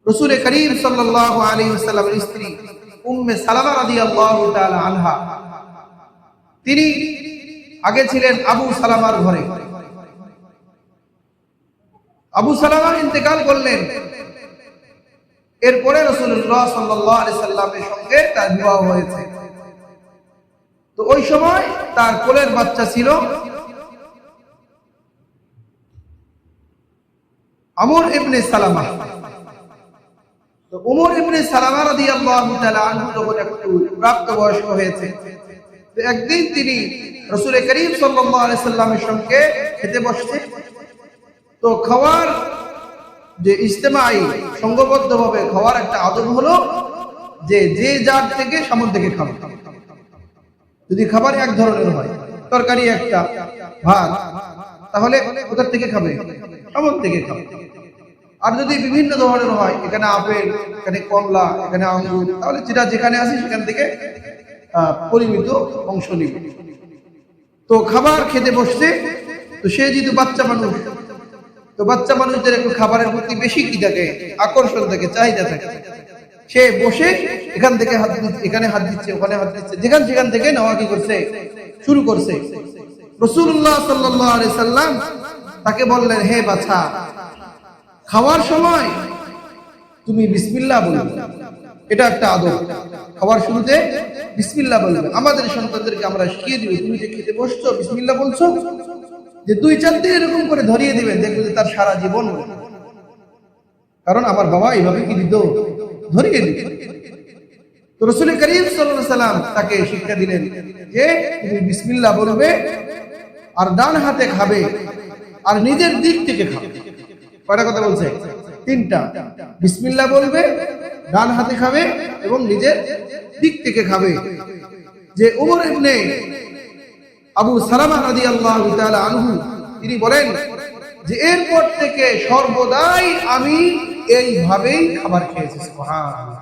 রাসূল করিম সাল্লাল্লাহু আলাইহি ওয়াসাল্লামের স্ত্রী উম্মে সালামা রাদিয়াল্লাহু তাআলা আনহা, তিনি আগে ছিলেন আবু সালামার ঘরে। আবু সালামা ইন্তেকাল করলেন, এরপরে রাসূলুল্লাহ সাল্লাল্লাহু আলাইহি সাল্লামের সঙ্গে তার বিবাহ হয়েছে। তো ওই সময় তার কোলের বাচ্চা ছিল আমর ইবনে সালামা। তো উমর ইবনে সালামা রাদিয়াল্লাহু তাআলা আনহু যখন একটু প্রাপ্তবয়স্ক হয়েছে, তো একদিন তিনি রাসূল করিম সাল্লাল্লাহু আলাইহি সাল্লামের সঙ্গে খেতে বসছে। তো খাওয়ার যে ইজতিমাই সংঘবদ্ধভাবে খাওয়ার একটা আদব হলো যে যে যার থেকে সামন থেকে খাবে। যদি খাবার এক ধরনের হয়, তরকারি একটা, ভাত, তাহলে কোথার থেকে খাবে? সামন থেকে খাবে। আর যদি বিভিন্ন ধরনের হয়, এখানে আপেল, এখানে কমলা, এখানে আঙ্গুর, তাহলে যেটা যেখানে আছে সেখান থেকে পরিমিত অংশ নিবে। তো খাবার খেতে বসছে, তো সে যেহেতু বাচ্চা মানুষ, তো বাচ্চা মানুষদের একটু খাবারের প্রতি বেশি কি থাকে, আকর্ষণ থাকে, চাহিদা থাকে। সে বসে এখান থেকে হাত দিচ্ছে, এখানে হাত দিচ্ছে, ওখানে হাত দিচ্ছে, যেখান থেকে নেওয়া কি করছে, শুরু করছে। রাসূলুল্লাহ সাল্লাল্লাহু আলাইহি সাল্লাম তাকে বললেন, হে বাছা, খাওয়ার সময় তুমি বিসমিল্লাহ বলবে, এটা একটা আদব। খাওয়ার শুরুতে বিসমিল্লাহ বলবে। আমাদের সন্তানদেরকে আমরা শিখিয়ে দিব, তুমি যে খেতে বসছো বিসমিল্লাহ বলছো, যে 2-4 দিন এরকম করে ধরিয়ে দিবেন, দেখবে যে তার সারা জীবন। কারণ আমার বাবা এইভাবে কি দিত, ধরিয়ে দিত। তো রাসূল করিম সাল্লাল্লাহু আলাইহি সাল্লাম তাকে শিক্ষা দিলেন যে তুমি বিসমিল্লাহ বলবে, আর ডান হাতে খাবে, আর নিজের দিক থেকে খাবে। কয়টা কথা বলছে? 3টা। বিসমিল্লাহ বলবে, ডান হাতে খাবে, এবং নিজের দিক থেকে খাবে। যে উমর ইবনে আবু সালামা রাদিয়াল্লাহু তাআলা আনহু, তিনি বলেন যে এরপর থেকে সর্বদাই আমি এইভাবেই খাবার খেয়েছি। সুবহানাল্লাহ।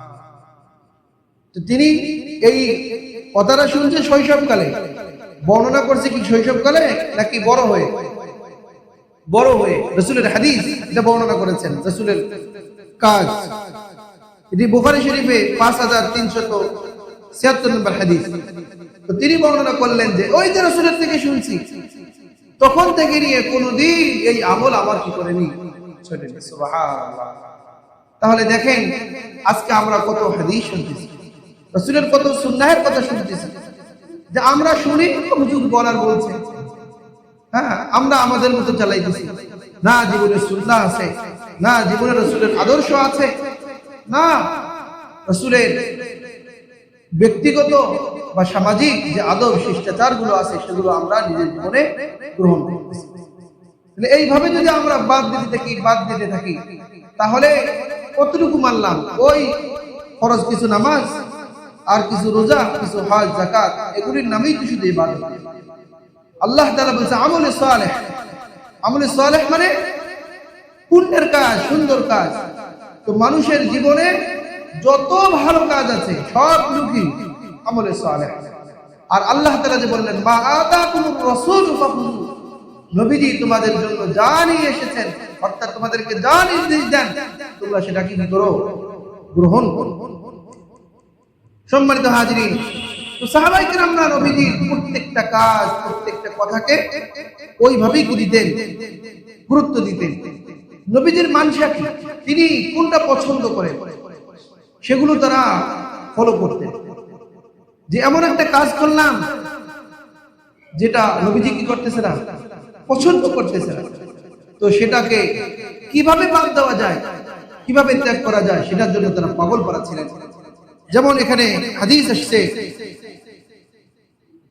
তো তিনি এই কথাটা শুনছে শৈশবকালে, বর্ণনা করছে কি শৈশবকালে নাকি বড় হয়ে? বড় হয়ে। রাসূলের হাদিস এটা বর্ণনা করেছেন, রাসূলের কাজ। এটি বুখারী শরীফে 5376 নম্বর হাদিস। তো তিনি বর্ণনা করলেন যে ওই যে রাসূলের থেকে শুনছি, তখন থেকে নিয়ে কোনদিন এই আমল আমার কি করেনি, ছেড়েনি। সুবহানাল্লাহ। তাহলে দেখেন আজকে আমরা কত হাদিস শুনতেছি, রাসূলের কত সুন্নাহের কথা শুনতেছি, যে আমরা শুনি হুজুর বলার বলছে, হ্যাঁ, আমরা আমাদের মতো চালাইতেছি। না জীবনের সুন্নাহ আছে, না জীবনে রাসূলের আদর্শ আছে, না রাসূলের ব্যক্তিগত বা সামাজিক যে আদব শিষ্টাচার গুলো আছে সেগুলো আমরা নিজের জীবনে গ্রহণ করতেছি। এইভাবে যদি আমরা বাদ দিতে থাকি তাহলে কতটুকু মানলাম? ওই ফরজ কিছু নামাজ, আর কিছু রোজা, কিছু হজ, যাকাত, এগুলির নামেই তো শুধু ইবাদত। আল্লাহ তাআলা বলছে আমলে সালেহ। আমলে সালেহ মানে পুণ্যের কাজ, সুন্দর কাজ। তো মানুষের জীবনে যত ভালো কাজ আছে সবগুলো কি আমলে সালেহ। আর আল্লাহ তাআলা যে বললেন মা আতাকুমুর রাসূল ফাখুযু, নবীজি তোমাদের জন্য যা নিয়ে এসেছেন, অর্থাৎ তোমাদেরকে যা নির্দেশ দেন, তোমরা সেটা কি করো, গ্রহণ করো। সম্মানিত হাজিরিন, তো সাহাবায়ে কেরামরা নবীজির প্রত্যেকটা কাজ, প্রত্যেকটা কথাকে ওইভাবেই কি দিতেন, গুরুত্ব দিতেন। নবীজির মানসা কি, তিনি কোনটা পছন্দ করেন সেগুলো তারা ফলো করতেন। যে এমন একটা কাজ করলাম যেটা নবীজি কি করতেছে না, পছন্দ করতেছে না, তো সেটাকে কিভাবে বাদ দেওয়া যায়, কিভাবে ত্যাগ করা যায়, সেটার জন্য তারা পাগল করা ছিলেন। যেমন এখানে হাদিস আসছে